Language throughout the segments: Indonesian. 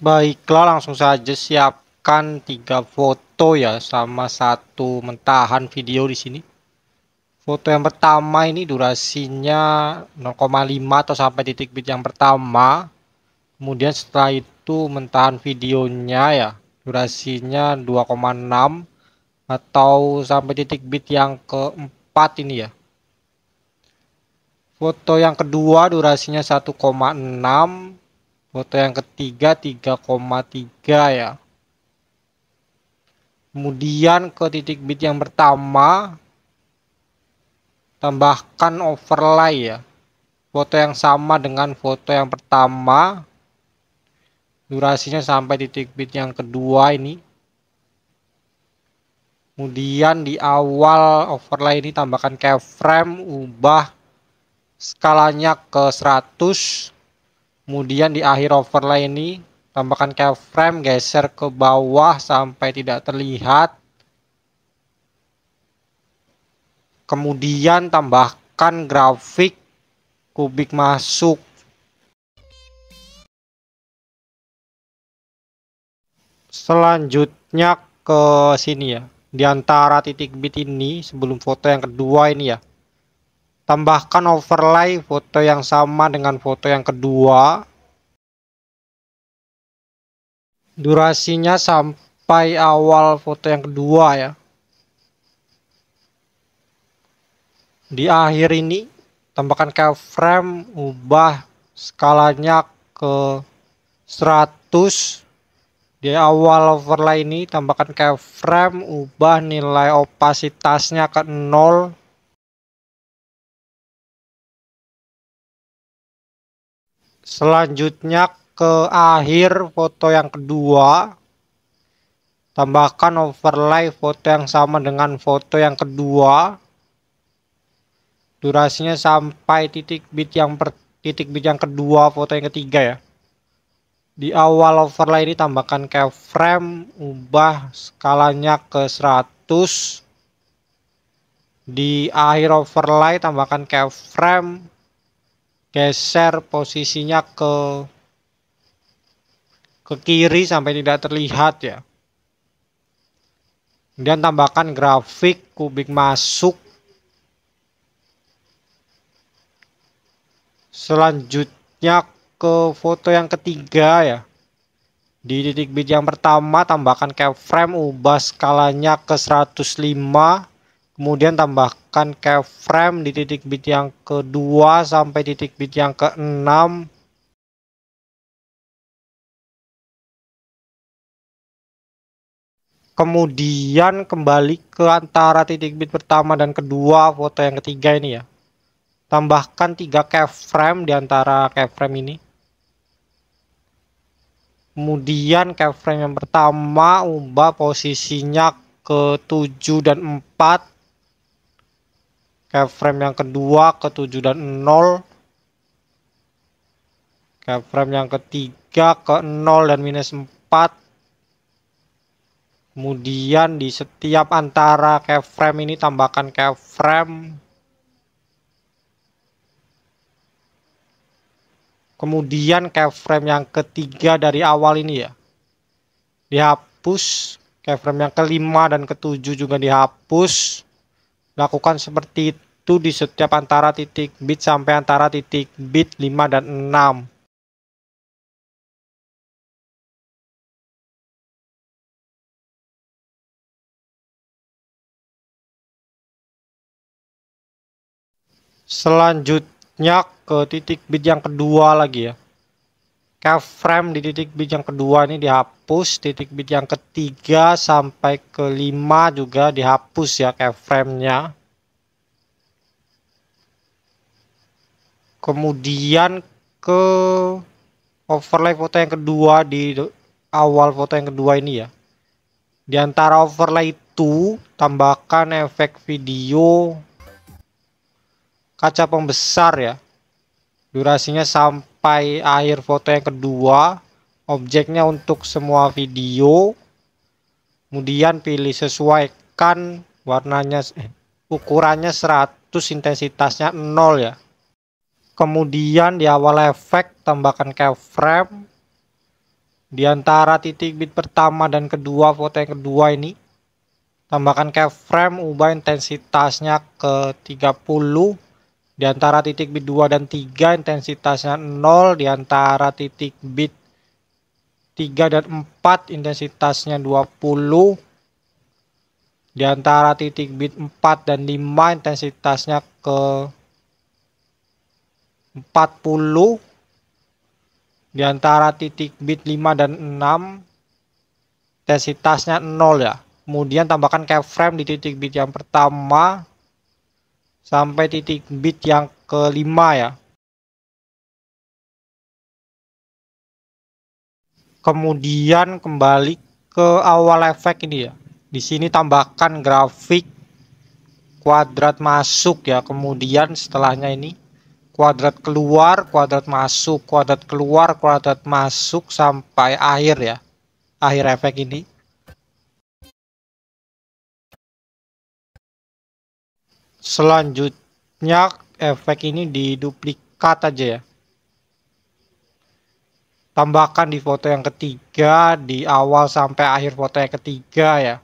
Baiklah, langsung saja siapkan 3 foto ya sama satu mentahan video di sini. Foto yang pertama ini durasinya 0,5 atau sampai titik bit yang pertama. Kemudian setelah itu mentahan videonya ya, durasinya 2,6 atau sampai titik bit yang keempat ini ya. Foto yang kedua durasinya 1,6. Foto yang ketiga 3,3 ya. Kemudian ke titik bit yang pertama tambahkan overlay ya. Foto yang sama dengan foto yang pertama. Durasinya sampai titik bit yang kedua ini. Kemudian di awal overlay ini tambahkan keyframe, ubah skalanya ke 100. Kemudian di akhir overlay ini tambahkan keyframe, geser ke bawah sampai tidak terlihat. Kemudian tambahkan grafik kubik masuk. Selanjutnya ke sini ya. Di antara titik bit ini sebelum foto yang kedua ini ya. Tambahkan overlay foto yang sama dengan foto yang kedua. Durasinya sampai awal foto yang kedua ya. Di akhir ini tambahkan keyframe, ubah skalanya ke 100. Di awal overlay ini tambahkan keyframe, ubah nilai opasitasnya ke 0. Selanjutnya ke akhir foto yang kedua, tambahkan overlay foto yang sama dengan foto yang kedua. Durasinya sampai titik bit yang kedua foto yang ketiga ya. Di awal overlay ini tambahkan keyframe, ubah skalanya ke 100. Di akhir overlay tambahkan keyframe, geser posisinya ke kiri sampai tidak terlihat ya. Kemudian tambahkan grafik kubik masuk. Selanjutnya ke foto yang ketiga ya. Di titik bit yang pertama tambahkan keyframe, ubah skalanya ke 105. Kemudian tambahkan keyframe di titik bit yang kedua sampai titik bit yang ke-6. Kemudian kembali ke antara titik bit pertama dan kedua foto yang ketiga ini ya. Tambahkan 3 keyframe di antara keyframe ini. Kemudian keyframe yang pertama ubah posisinya ke 7 dan 4. Keyframe yang kedua ke 7 dan 0. Keyframe yang ketiga ke 0 dan -4. Kemudian di setiap antara keyframe ini tambahkan keyframe. Kemudian keyframe yang ketiga dari awal ini ya dihapus. Keyframe yang kelima dan ketujuh juga dihapus. Lakukan seperti itu di setiap antara titik bit sampai antara titik bit 5 dan 6. Selanjutnya ke titik bit yang kedua lagi ya. Keyframe di titik bit yang kedua ini dihapus. Titik bit yang ketiga sampai ke 5 juga dihapus ya keyframe-nya. Kemudian ke overlay foto yang kedua di awal foto yang kedua ini ya. Di antara overlay 1, tambahkan efek video kaca pembesar ya. Durasinya sampai akhir foto yang kedua. Objeknya untuk semua video. Kemudian pilih sesuaikan warnanya, ukurannya 100, intensitasnya 0 ya. Kemudian di awal efek tambahkan keyframe. Di antara titik bit pertama dan kedua foto yang kedua ini tambahkan keyframe, ubah intensitasnya ke 30. Di antara titik bit 2 dan 3 intensitasnya 0. Di antara titik bit 3 dan 4 intensitasnya 20. Di antara titik bit 4 dan 5 intensitasnya ke 40. Di antara titik bit 5 dan 6 intensitasnya 0 ya. Kemudian tambahkan keyframe di titik bit yang pertama sampai titik bit yang kelima ya. Kemudian kembali ke awal efek ini ya. Di sini tambahkan grafik kuadrat masuk ya. Kemudian setelahnya ini kuadrat keluar, kuadrat masuk sampai akhir ya. Akhir efek ini. Selanjutnya efek ini diduplikat aja ya. Tambahkan di foto yang ketiga, di awal sampai akhir foto yang ketiga ya.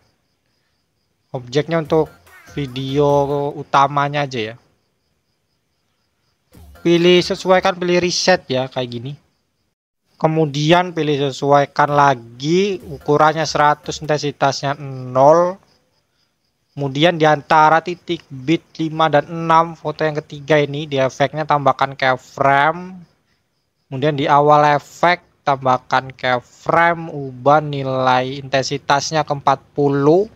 Objeknya untuk video utamanya aja ya. Pilih sesuaikan, pilih reset ya kayak gini. Kemudian pilih sesuaikan lagi, ukurannya 100, intensitasnya 0. Kemudian di antara titik bit 5 dan 6 foto yang ketiga ini di efeknya tambahkan keyframe. Kemudian di awal efek tambahkan keyframe, ubah nilai intensitasnya ke 40.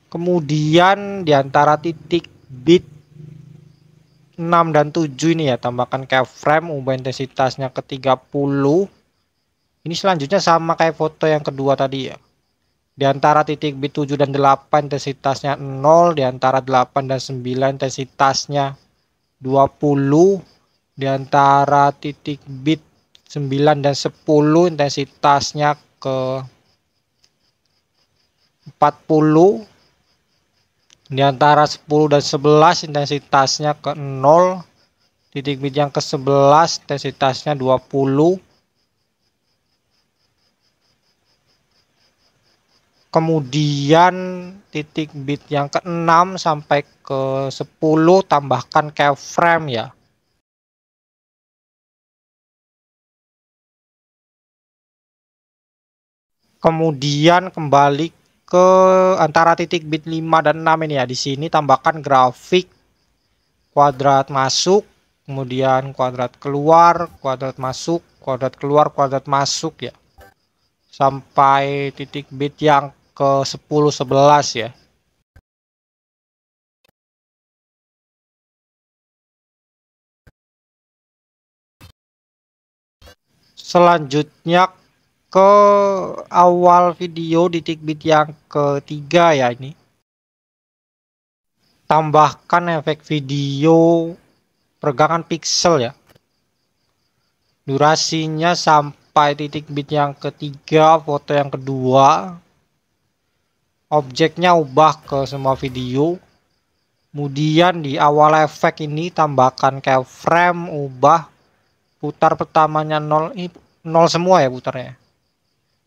Kemudian di antara titik bit 6 dan 7 ini ya tambahkan keyframe, ubah intensitasnya ke 30. Ini selanjutnya sama kayak foto yang kedua tadi ya. Di antara titik bit 7 dan 8 intensitasnya 0. Di antara 8 dan 9 intensitasnya 20. Di antara titik bit 9 dan 10 intensitasnya ke 40. Di antara 10 dan 11 intensitasnya ke 0. Titik bit yang ke 11 intensitasnya 20. Kemudian titik bit yang ke-6 sampai ke 10 tambahkan keyframe ya. Kemudian kembali ke antara titik bit 5 dan 6 ini ya. Di sini tambahkan grafik kuadrat masuk, kemudian kuadrat keluar, kuadrat masuk, kuadrat keluar, kuadrat masuk ya. Sampai titik bit yang ke 10 11 ya. Selanjutnya ke awal video di titik bit yang ketiga ya ini. Tambahkan efek video pergangan pixel ya. Durasinya sampai titik bit yang ketiga foto yang kedua. Objeknya ubah ke semua video. Kemudian di awal efek ini tambahkan keyframe, ubah putar pertamanya 0, 0 semua ya putarnya.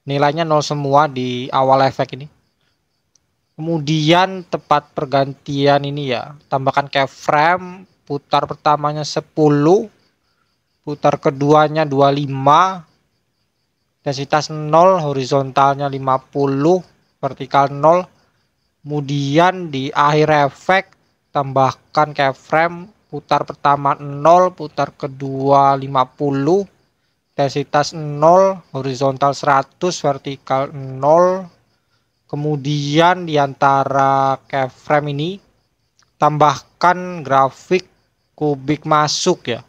Nilainya 0 semua di awal efek ini. Kemudian tepat pergantian ini ya, tambahkan keyframe, putar pertamanya 10, putar keduanya 25, intensitas 0, horizontalnya 50, vertikal 0. Kemudian di akhir efek tambahkan keyframe, putar pertama 0, putar kedua 50, intensitas 0, horizontal 100, vertikal 0. Kemudian di antara keyframe ini tambahkan grafik kubik masuk ya.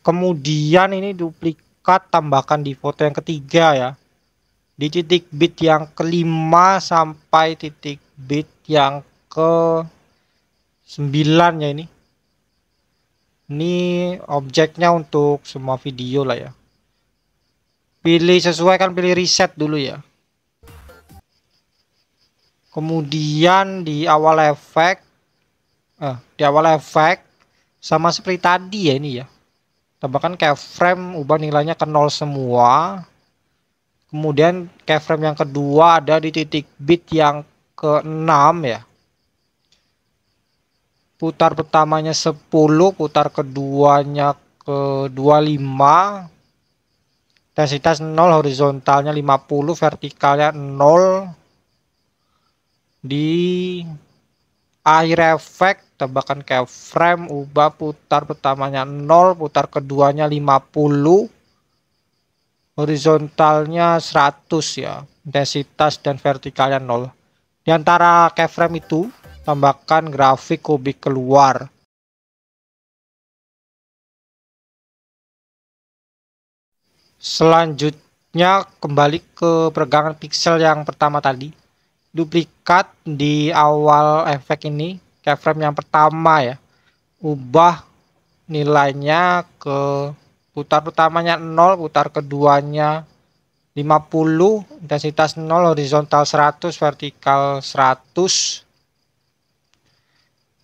Kemudian ini duplikat tambahkan di foto yang ketiga ya. Di titik bit yang kelima sampai titik bit yang ke 9 ya ini. Ini objeknya untuk semua video lah ya. Pilih sesuai, kan pilih reset dulu ya. Kemudian di awal efek sama seperti tadi ya ini ya. Tambahkan keyframe, ubah nilainya ke 0 semua. Kemudian keyframe yang kedua ada di titik bit yang ke-6 ya. Putar pertamanya 10, putar keduanya ke 25. Intensitas 0, horizontalnya 50, vertikalnya 0. Di akhir efek tambahkan keyframe, ubah putar pertamanya 0, putar keduanya 50, horizontalnya 100 ya, intensitas dan vertikalnya 0. Di antara keyframe itu tambahkan grafik kubik keluar. Selanjutnya kembali ke peregangan pixel yang pertama tadi. Duplikat di awal efek ini, keyframe yang pertama ya. Ubah nilainya ke putar pertamanya 0, putar keduanya 50, intensitas 0, horizontal 100, vertikal 100.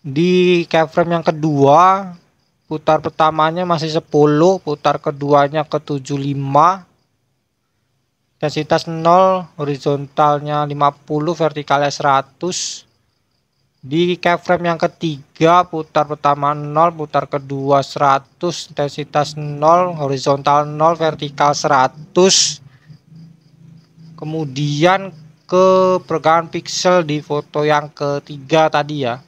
Di keyframe yang kedua, putar pertamanya masih 10, putar keduanya ke 75, intensitas 0, horizontalnya 50, vertikalnya 100. Di keyframe yang ketiga, putar pertama 0, putar kedua 100, intensitas 0, horizontal 0, vertikal 100. Kemudian ke peregangan pixel di foto yang ketiga tadi ya.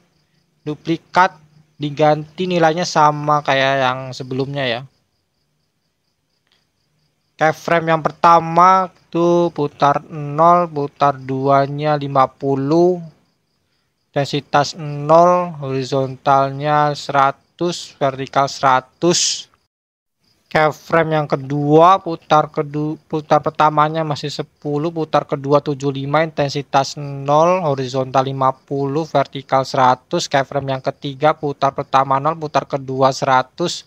Duplikat, diganti nilainya sama kayak yang sebelumnya ya. Keyframe yang pertama itu putar 0, putar duanya 50, intensitas 0, horizontalnya 100, vertikal 100. Keyframe yang kedua, putar pertamanya masih 10, putar kedua 75, intensitas 0, horizontal 50, vertikal 100. Keyframe yang ketiga, putar pertama 0, putar kedua 100,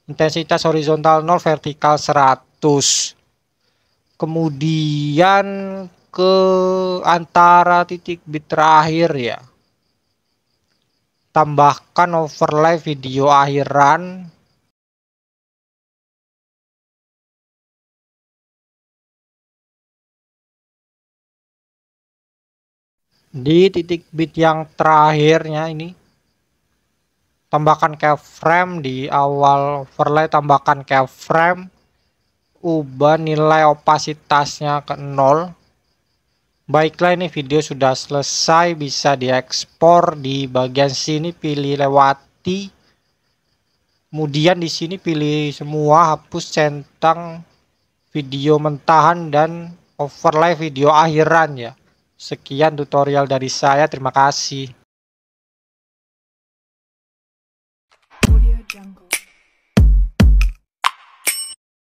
intensitas horizontal 0, vertikal 100. Kemudian ke antara titik bit terakhir ya, tambahkan overlay video akhiran. Di titik bit yang terakhirnya ini, tambahkan keyframe di awal overlay, tambahkan keyframe, ubah nilai opasitasnya ke 0. Baiklah, ini video sudah selesai, bisa diekspor. Di bagian sini pilih lewati, kemudian di sini pilih semua, hapus centang video mentahan dan overlay video akhiran ya. Sekian tutorial dari saya, terima kasih.